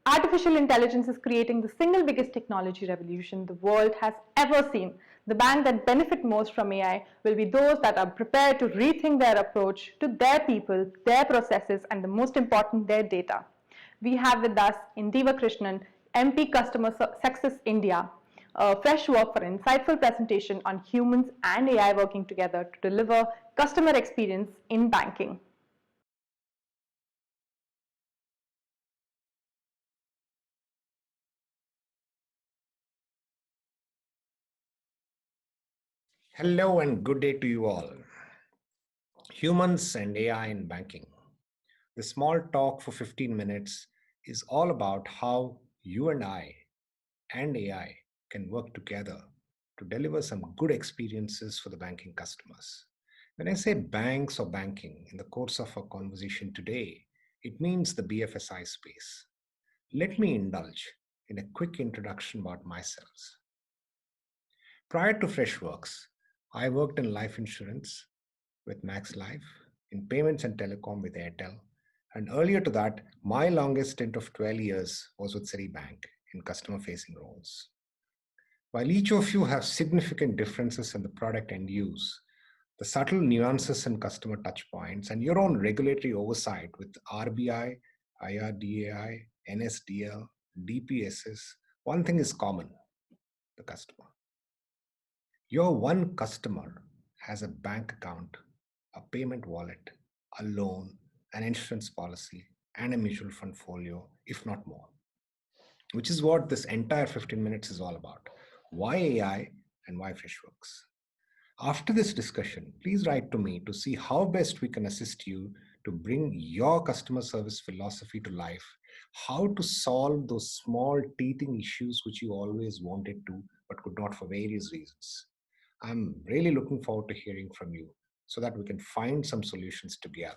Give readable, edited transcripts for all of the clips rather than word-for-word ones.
Artificial intelligence is creating the single biggest technology revolution the world has ever seen. The bank that benefit most from AI will be those that are prepared to rethink their approach to their people, their processes, and the most important, their data. We have with us Indiva Krishnan, MP Customer Success India, a fresh work for an insightful presentation on humans and AI working together to deliver customer experience in banking. Hello and good day to you all. Humans and AI in banking. The small talk for 15 minutes is all about how you and I and AI can work together to deliver some good experiences for the banking customers. When I say banks or banking in the course of our conversation today, it means the BFSI space. Let me indulge in a quick introduction about myself. Prior to Freshworks, I worked in life insurance with Max Life, in payments and telecom with Airtel, and earlier to that, my longest stint of 12 years was with Citibank in customer-facing roles. While each of you have significant differences in the product end use, the subtle nuances in customer touchpoints, and your own regulatory oversight with RBI, IRDAI, NSDL, DPSs, one thing is common: the customer. Your one customer has a bank account, a payment wallet, a loan, an insurance policy, and a mutual fund folio, if not more, which is what this entire 15 minutes is all about. Why AI and why Freshworks? After this discussion, please write to me to see how best we can assist you to bring your customer service philosophy to life, how to solve those small teething issues which you always wanted to but could not for various reasons. I'm really looking forward to hearing from you so that we can find some solutions together.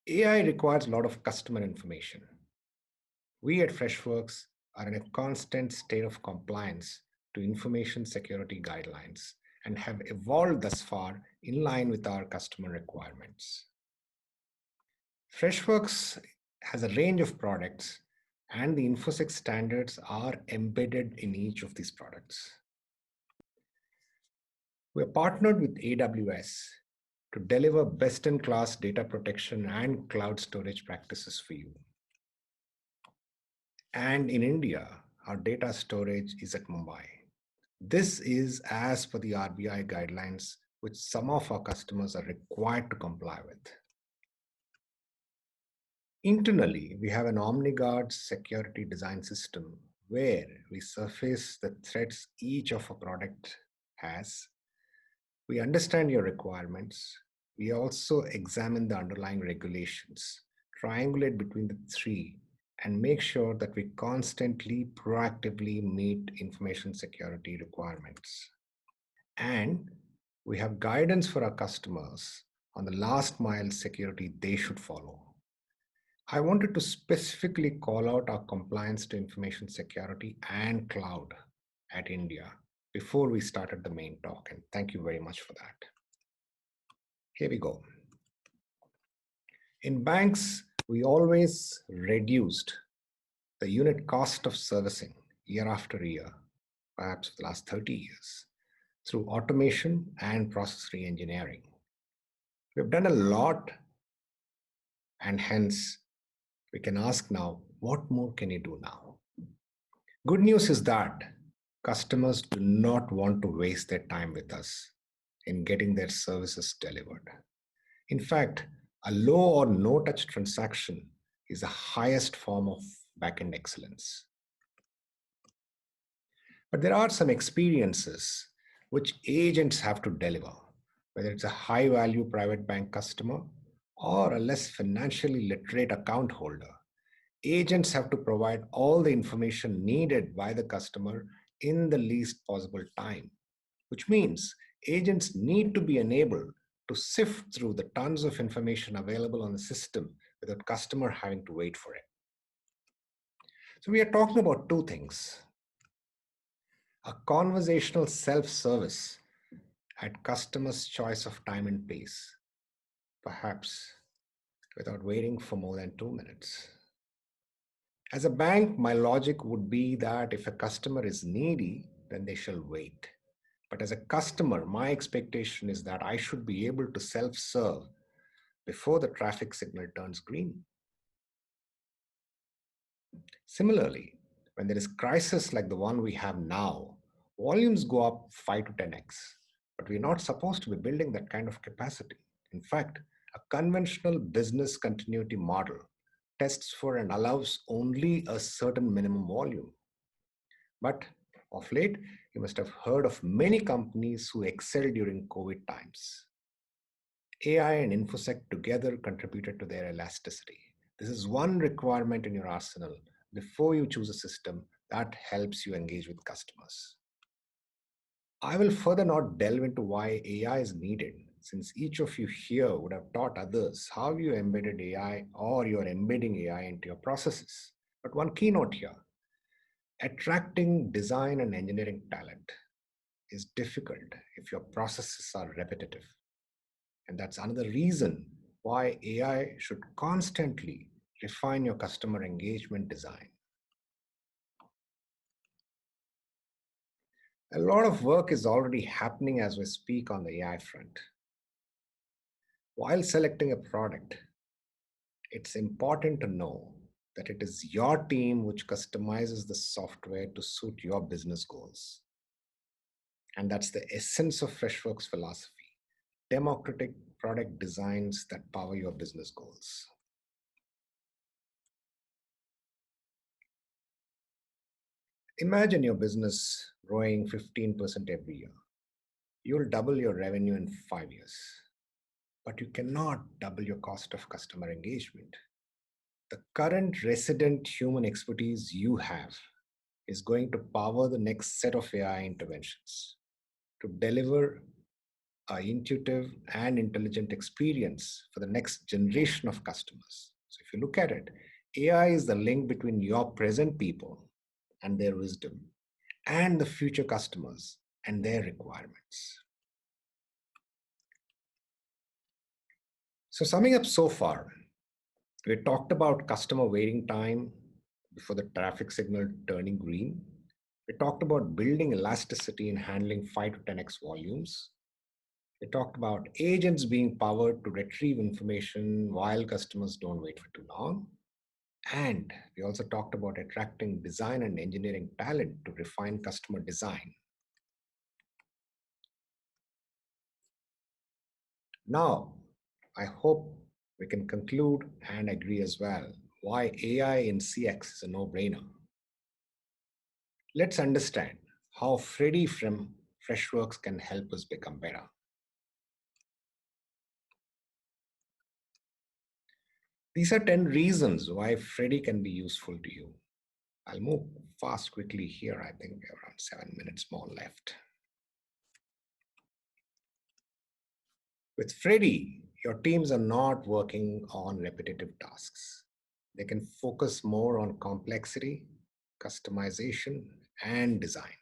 AI requires a lot of customer information. We at Freshworks are in a constant state of compliance to information security guidelines and have evolved thus far in line with our customer requirements. Freshworks has a range of products, and the InfoSec standards are embedded in each of these products. We're partnered with AWS to deliver best-in-class data protection and cloud storage practices for you. And in India, our data storage is at Mumbai. This is as per the RBI guidelines, which some of our customers are required to comply with. Internally, we have an OmniGuard security design system where we surface the threats each of our product has. We understand your requirements. We also examine the underlying regulations, triangulate between the three, and make sure that we constantly, proactively meet information security requirements. And we have guidance for our customers on the last mile security they should follow. I wanted to specifically call out our compliance to information security and cloud at India before we started the main talk, and thank you very much for that. Here we go. In banks, we always reduced the unit cost of servicing year after year, perhaps for the last 30 years, through automation and process re-engineering. We've done a lot, and hence we can ask now, what more can you do now? Good news is that customers do not want to waste their time with us in getting their services delivered. In fact, a low or no touch transaction is the highest form of backend excellence. But there are some experiences which agents have to deliver, whether it's a high value private bank customer or a less financially literate account holder. Agents have to provide all the information needed by the customer in the least possible time, which means agents need to be enabled to sift through the tons of information available on the system without customer having to wait for it. So we are talking about two things: a conversational self-service at customer's choice of time and pace, perhaps without waiting for more than 2 minutes. As a bank, my logic would be that if a customer is needy, then they shall wait. But as a customer, my expectation is that I should be able to self serve before the traffic signal turns green. Similarly, when there is crisis like the one we have now, volumes go up 5 to 10x. But we're not supposed to be building that kind of capacity. In fact, a conventional business continuity model tests for and allows only a certain minimum volume. But of late, you must have heard of many companies who excelled during COVID times. AI and InfoSec together contributed to their elasticity. This is one requirement in your arsenal before you choose a system that helps you engage with customers. I will further not delve into why AI is needed, since each of you here would have taught others how you embedded AI or you're embedding AI into your processes. But one keynote here: attracting design and engineering talent is difficult if your processes are repetitive. And that's another reason why AI should constantly refine your customer engagement design. A lot of work is already happening as we speak on the AI front. While selecting a product, it's important to know that it is your team which customizes the software to suit your business goals. And that's the essence of Freshworks philosophy: democratic product designs that power your business goals. Imagine your business growing 15% every year. You'll double your revenue in 5 years, but you cannot double your cost of customer engagement. The current resident human expertise you have is going to power the next set of AI interventions to deliver an intuitive and intelligent experience for the next generation of customers. So if you look at it, AI is the link between your present people and their wisdom and the future customers and their requirements. So summing up so far, we talked about customer waiting time before the traffic signal turning green. We talked about building elasticity and handling 5 to 10x volumes. We talked about agents being powered to retrieve information while customers don't wait for too long. And we also talked about attracting design and engineering talent to refine customer design. Now, I hope we can conclude and agree as well why AI in CX is a no-brainer. Let's understand how Freddy from Freshworks can help us become better. These are 10 reasons why Freddy can be useful to you. I'll move fast quickly here. I think we have around 7 minutes more left. With Freddy, your teams are not working on repetitive tasks. They can focus more on complexity, customization, and design.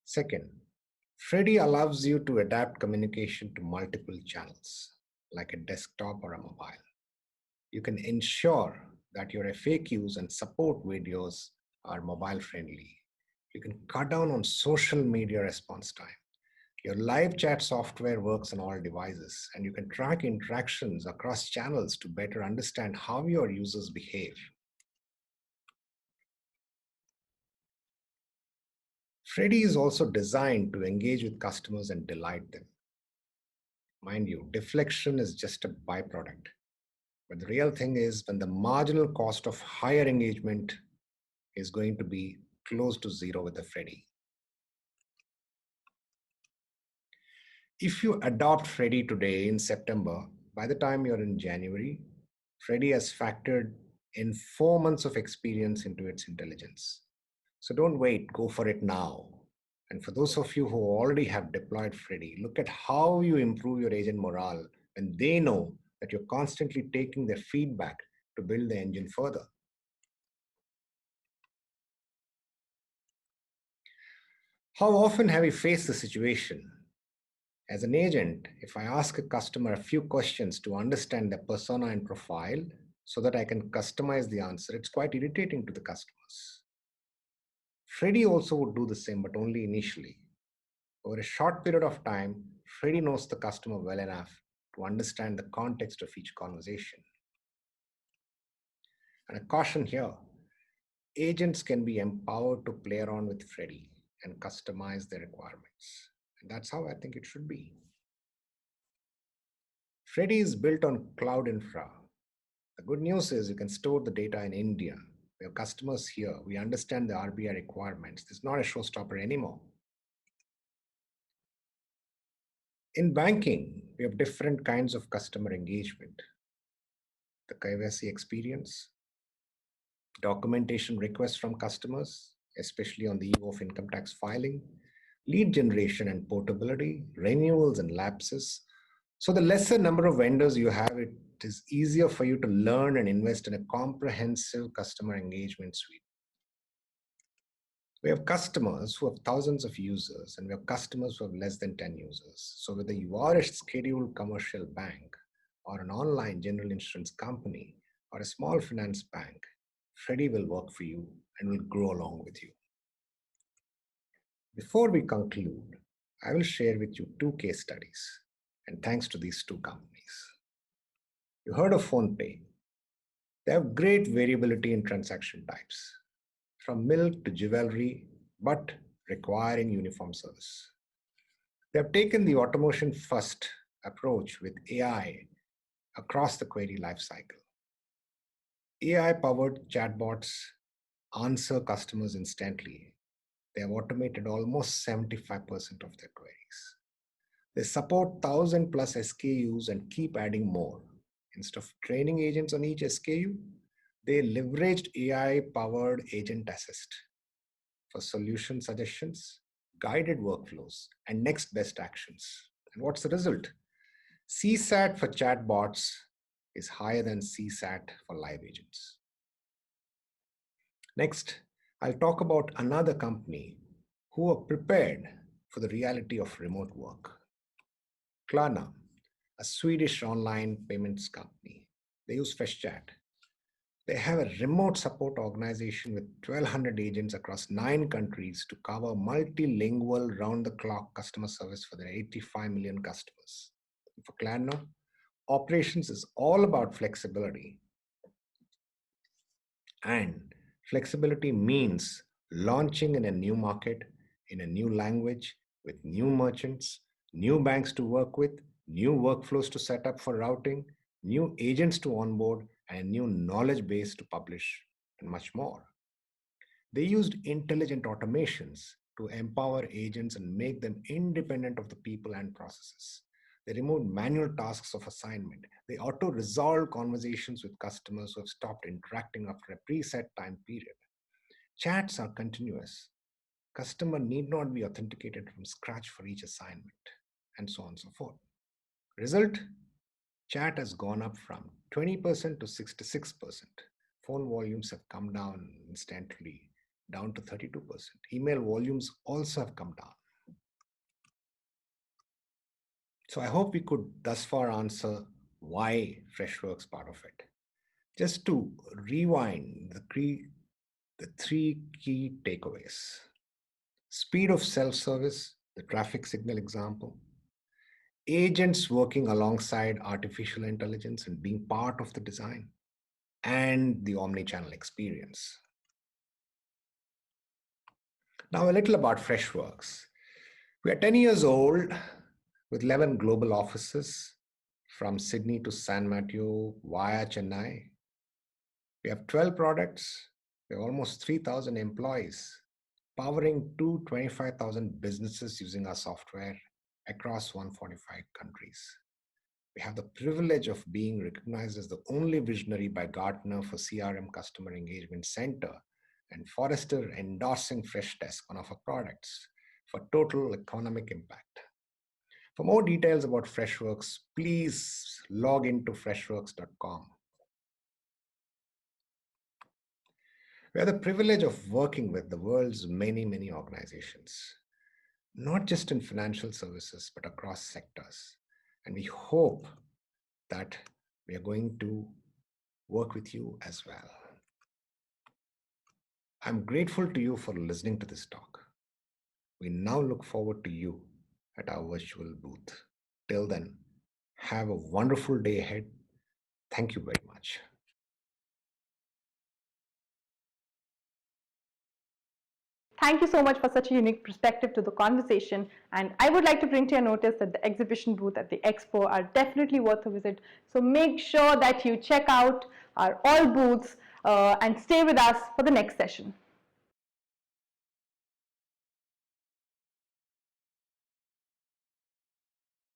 Second, Freddy allows you to adapt communication to multiple channels, like a desktop or a mobile. You can ensure that your FAQs and support videos are mobile friendly. You can cut down on social media response time. Your live chat software works on all devices, and you can track interactions across channels to better understand how your users behave. Freddy is also designed to engage with customers and delight them. Mind you, deflection is just a byproduct. But the real thing is when the marginal cost of higher engagement is going to be close to zero with the Freddy. If you adopt Freddy today in September, by the time you're in January, Freddy has factored in 4 months of experience into its intelligence. So don't wait, go for it now. And for those of you who already have deployed Freddy, look at how you improve your agent morale when they know that you're constantly taking their feedback to build the engine further. How often have you faced the situation As an agent, if I ask a customer a few questions to understand their persona and profile so that I can customize the answer, it's quite irritating to the customers. Freddy also would do the same, but only initially. Over a short period of time, Freddy knows the customer well enough to understand the context of each conversation. And a caution here, agents can be empowered to play around with Freddy and customize their requirements. And that's how I think it should be. Freddy is built on cloud infra. The good news is you can store the data in India. We have customers here. We understand the RBI requirements. It's not a showstopper anymore. In banking, we have different kinds of customer engagement. The KYC experience, documentation requests from customers, especially on the eve of income tax filing, lead generation and portability, renewals and lapses. So the lesser number of vendors you have, it is easier for you to learn and invest in a comprehensive customer engagement suite. We have customers who have thousands of users, and we have customers who have less than 10 users. So whether you are a scheduled commercial bank or an online general insurance company or a small finance bank, Freddy will work for you and will grow along with you. Before we conclude, I will share with you two case studies, and thanks to these two companies. You heard of PhonePe. They have great variability in transaction types, from milk to jewelry, but requiring uniform service. They have taken the automation first approach with AI across the query lifecycle. AI-powered chatbots answer customers instantly. They have automated almost 75% of their queries. They support 1,000 plus SKUs and keep adding more. Instead of training agents on each SKU, they leveraged AI-powered agent assist for solution suggestions, guided workflows, and next best actions. And what's the result? CSAT for chatbots is higher than CSAT for live agents. Next, I'll talk about another company who are prepared for the reality of remote work. Klarna, a Swedish online payments company. They use FreshChat. They have a remote support organization with 1,200 agents across 9 countries to cover multilingual round-the-clock customer service for their 85 million customers. For Klarna, operations is all about flexibility. And flexibility means launching in a new market, in a new language, with new merchants, new banks to work with, new workflows to set up for routing, new agents to onboard, and new knowledge base to publish, and much more. They used intelligent automations to empower agents and make them independent of the people and processes. They removed manual tasks of assignment. They auto-resolved conversations with customers who have stopped interacting after a preset time period. Chats are continuous. Customer need not be authenticated from scratch for each assignment, and so on and so forth. Result, chat has gone up from 20% to 66%. Phone volumes have come down instantly, down to 32%. Email volumes also have come down. So I hope we could thus far answer why Freshworks part of it. Just to rewind the 3 key takeaways. Speed of self-service, the traffic signal example. Agents working alongside artificial intelligence and being part of the design. And the omni-channel experience. Now a little about Freshworks. We are 10 years old with 11 global offices from Sydney to San Mateo via Chennai. We have 12 products. We have almost 3,000 employees, powering 25,000 businesses using our software across 145 countries. We have the privilege of being recognized as the only visionary by Gartner for CRM Customer Engagement Center, and Forrester endorsing Freshdesk, one of our products, for total economic impact. For more details about Freshworks, please log into freshworks.com. We have the privilege of working with the world's many, many organizations. not just in financial services, but across sectors. And we hope that we are going to work with you as well. I'm grateful to you for listening to this talk. We now look forward to you at our virtual booth. Till then, have a wonderful day ahead. Thank you very much. Thank you so much for such a unique perspective to the conversation. And I would like to bring to your notice that the exhibition booth at the Expo are definitely worth a visit. So make sure that you check out our all booths and stay with us for the next session.